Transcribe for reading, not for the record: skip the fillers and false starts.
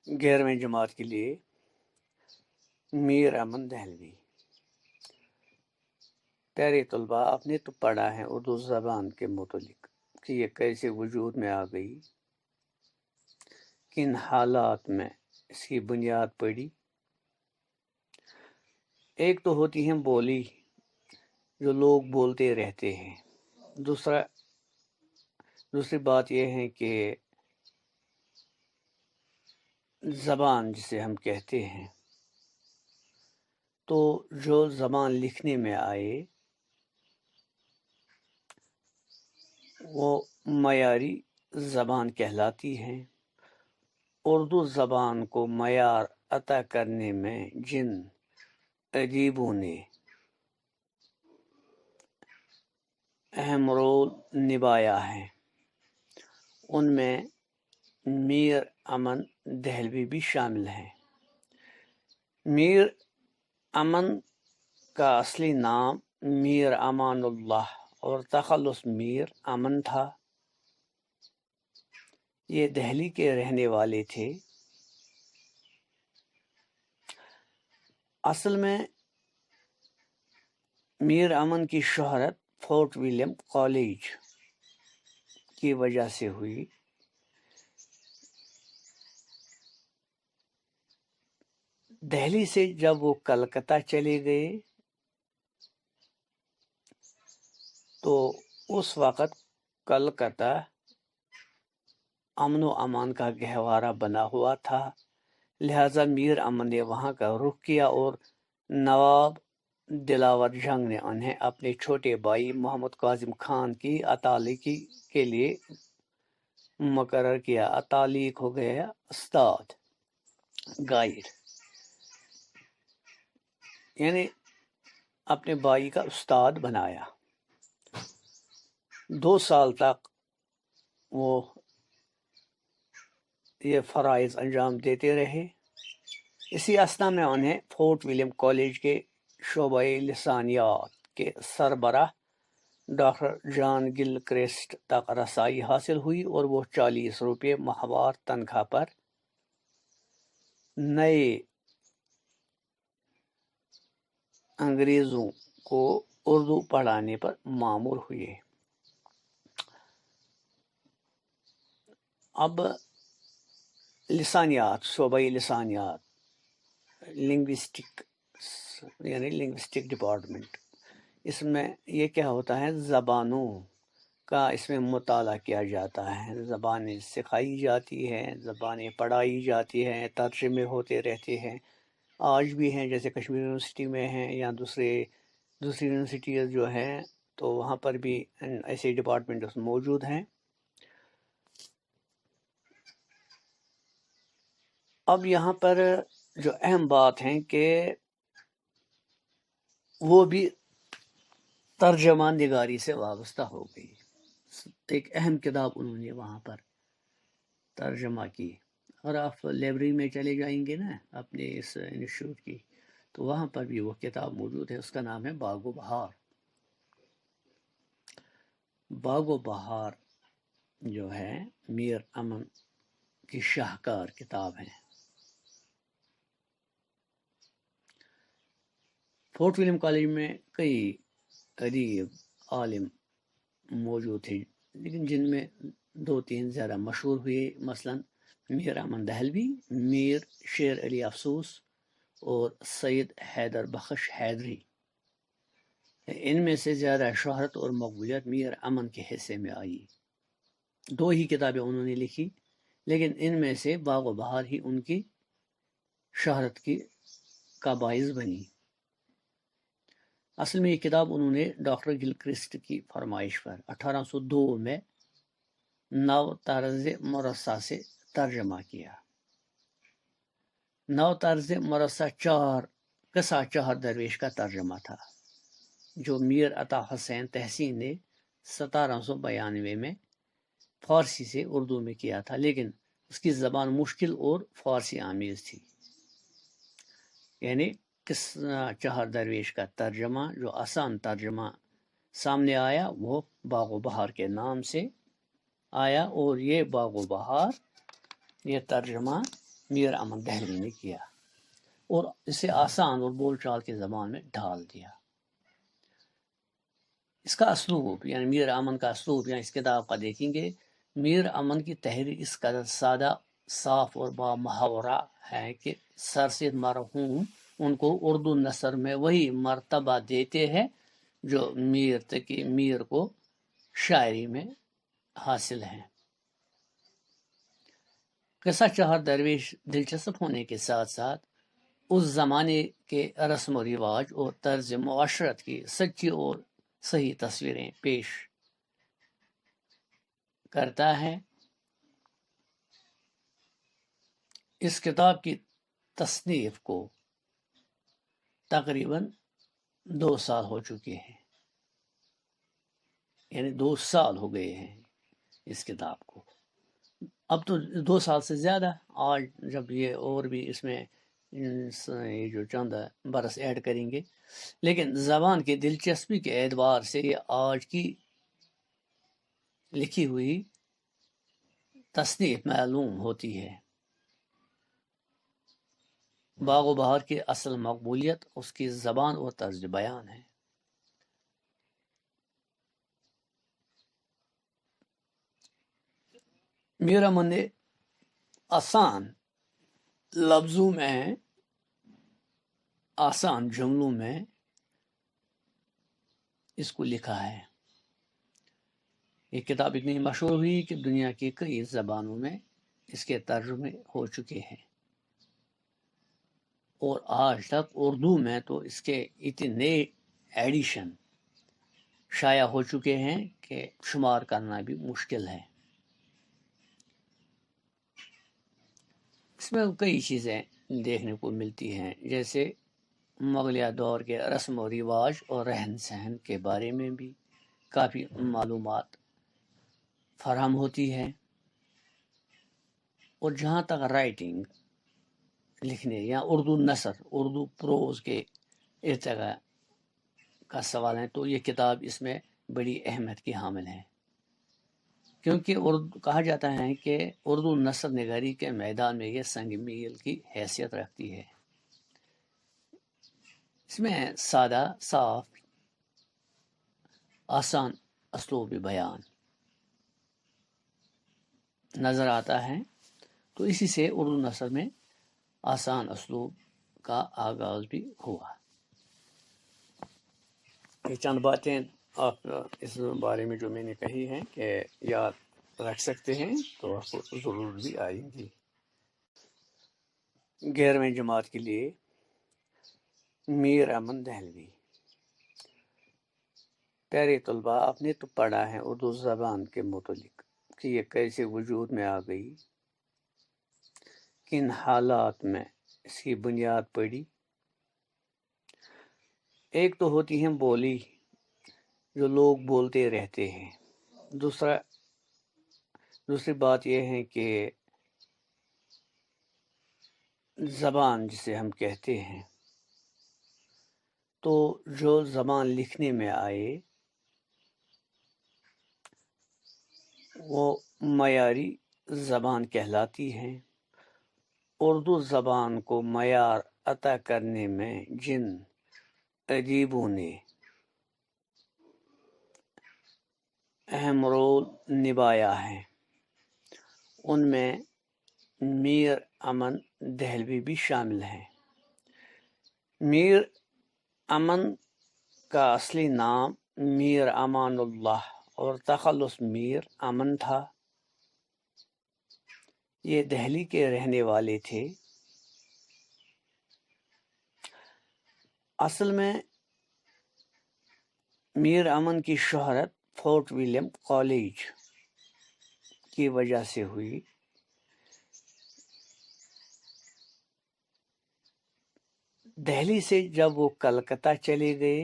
11ویں جماعت کے لیے میر امن دہلوی۔ پیارے طلباء، آپ نے تو پڑھا ہے اردو زبان کے متعلق کہ یہ کیسے وجود میں آ گئی، کن حالات میں اس کی بنیاد پڑی۔ ایک تو ہوتی ہے بولی جو لوگ بولتے رہتے ہیں، دوسری بات یہ ہے کہ زبان جسے ہم کہتے ہیں، تو جو زبان لکھنے میں آئے وہ معیاری زبان کہلاتی ہے۔ اردو زبان کو معیار عطا کرنے میں جن ادیبوں نے اہم رول نبھایا ہے ان میں میر امن دہلوی بھی شامل ہیں۔ میر امن کا اصلی نام میر امان اللہ اور تخلص میر امن تھا۔ یہ دہلی کے رہنے والے تھے۔ اصل میں میر امن کی شہرت فورٹ ولیم کالج کی وجہ سے ہوئی۔ دہلی سے جب وہ کلکتہ چلے گئے تو اس وقت کلکتہ امن و امان کا گہوارہ بنا ہوا تھا، لہذا میر امن نے وہاں کا رخ کیا اور نواب دلاور جنگ نے انہیں اپنے چھوٹے بھائی محمد کاظم خان کی اطالقی کے لیے مقرر کیا۔ اطالق ہو گیا استاد، گائیڈ، یعنی اپنے بھائی کا استاد بنایا۔ 2 سال تک وہ یہ فرائض انجام دیتے رہے۔ اسی اثنا میں انہیں فورٹ ولیم کالج کے شعبۂ لسانیات کے سربراہ ڈاکٹر جان گل کرسٹ تک رسائی حاصل ہوئی اور وہ 40 روپے ماہوار تنخواہ پر نئے انگریزوں کو اردو پڑھانے پر مامور ہوئے۔ اب لسانیات، شعبۂ لسانیات، لنگوسٹک ڈپارٹمنٹ، اس میں یہ کیا ہوتا ہے، زبانوں کا اس میں مطالعہ کیا جاتا ہے، زبانیں سکھائی جاتی ہیں، زبانیں پڑھائی جاتی ہیں، ترجمے ہوتے رہتے ہیں۔ آج بھی ہیں، جیسے کشمیر یونیورسٹی میں ہیں یا دوسری یونیورسٹیز جو ہیں تو وہاں پر بھی ایسے ڈپارٹمنٹس موجود ہیں۔ اب یہاں پر جو اہم بات ہے کہ وہ بھی ترجمہ نگاری سے وابستہ ہو گئی۔ ایک اہم کتاب انہوں نے وہاں پر ترجمہ کی۔ اور آپ لائبریری میں چلے جائیں گے نا اپنے اس انسٹیٹیوٹ کی، تو وہاں پر بھی وہ کتاب موجود ہے، اس کا نام ہے باغ و بہار۔ باغ و بہار جو ہے میر امن کی شاہکار کتاب ہے۔ فورٹ ولیم کالج میں کئی ادیب عالم موجود تھے، لیکن جن میں 2-3 زیادہ مشہور ہوئے، مثلا میر امن دہلوی، میر شیر علی افسوس اور سید حیدر بخش حیدری۔ ان میں سے زیادہ شہرت اور مقبولیت میر امن کے حصے میں آئی۔ 2 ہی کتابیں انہوں نے لکھی، لیکن ان میں سے باغ و بہار ہی ان کی شہرت کا باعث بنی۔ اصل میں یہ کتاب انہوں نے ڈاکٹر گل کرسٹ کی فرمائش پر 1802 میں نو طرز مرصع سے ترجمہ کیا۔ نو طرز مرصع قصہ چار درویش کا ترجمہ تھا، جو میر عطا حسین تحسین نے 1792 میں فارسی سے اردو میں کیا تھا، لیکن اس کی زبان مشکل اور فارسی آمیز تھی۔ یعنی چہار درویش کا ترجمہ جو آسان ترجمہ سامنے آیا وہ باغ و بہار کے نام سے آیا، اور یہ باغ و بہار یہ ترجمہ میر امن دہلوی نے کیا اور اسے آسان اور بول چال کی زبان میں ڈھال دیا۔ اس کا اسلوب یعنی میر امن کا اسلوب یعنی اس کتاب کا دیکھیں گے، میر امن کی تحریر اس قدر سادہ، صاف اور با محاورہ ہے کہ سر سید مرحوم ان کو اردو نثر میں وہی مرتبہ دیتے ہیں جو میر کو شاعری میں حاصل ہے۔ قصہ چہار درویش دلچسپ ہونے کے ساتھ ساتھ اس زمانے کے رسم و رواج اور طرز معاشرت کی سچی اور صحیح تصویریں پیش کرتا ہے۔ اس کتاب کی تصنیف کو تقریباً 2 سال ہو چکے ہیں، یعنی 2 سال ہو گئے ہیں اس کتاب کو، اب تو 2 سال سے زیادہ، آج جب یہ اور بھی اس میں یہ جو چند برس ایڈ کریں گے، لیکن زبان کی دلچسپی کے اعتبار سے یہ آج کی لکھی ہوئی تصنیف معلوم ہوتی ہے۔ باغ و بہار کی اصل مقبولیت اس کی زبان اور طرز بیان ہے۔ میر امن نے آسان لفظوں میں، آسان جملوں میں اس کو لکھا ہے۔ یہ کتاب اتنی مشہور ہوئی کہ دنیا کی کئی زبانوں میں اس کے ترجمے ہو چکے ہیں، اور آج تک اردو میں تو اس کے اتنے ایڈیشن شائع ہو چکے ہیں کہ شمار کرنا بھی مشکل ہے۔ اس میں کئی چیزیں دیکھنے کو ملتی ہیں، جیسے مغلیہ دور کے رسم و رواج اور رہن سہن کے بارے میں بھی کافی معلومات فراہم ہوتی ہے، اور جہاں تک رائٹنگ لکھنے یا اردو نثر، اردو پروز کے ارتقاء کا سوال ہے تو یہ کتاب اس میں بڑی اہمیت کی حامل ہے، کیونکہ کہا جاتا ہے کہ اردو نثر نگاری کے میدان میں یہ سنگ میل کی حیثیت رکھتی ہے۔ اس میں سادہ، صاف، آسان اسلوب بیان نظر آتا ہے، تو اسی سے اردو نثر میں آسان اسلوب کا آغاز بھی ہوا۔ یہ چند باتیں آپ اس بارے میں جو میں نے کہی ہیں کہ یاد رکھ سکتے ہیں تو آپ کو ضرور بھی آئیں گی۔ 11ویں جماعت کے لیے میر امن دہلوی۔ پیارے طلباء، آپ نے تو پڑھا ہے اردو زبان کے متعلق کہ یہ کیسے وجود میں آ گئی، کن حالات میں اس کی بنیاد پڑی۔ ایک تو ہوتی ہے بولی جو لوگ بولتے رہتے ہیں، دوسری بات یہ ہے کہ زبان جسے ہم کہتے ہیں، تو جو زبان لکھنے میں آئے وہ معیاری زبان کہلاتی ہے۔ اردو زبان کو معیار عطا کرنے میں جن ادیبوں نے اہم رول نبھایا ہے ان میں میر امن دہلوی بھی شامل ہیں۔ میر امن کا اصلی نام میر امان اللہ اور تخلص میر امن تھا۔ یہ دہلی کے رہنے والے تھے۔ اصل میں میر امن کی شہرت فورٹ ولیم کالج کی وجہ سے ہوئی۔ دہلی سے جب وہ کلکتہ چلے گئے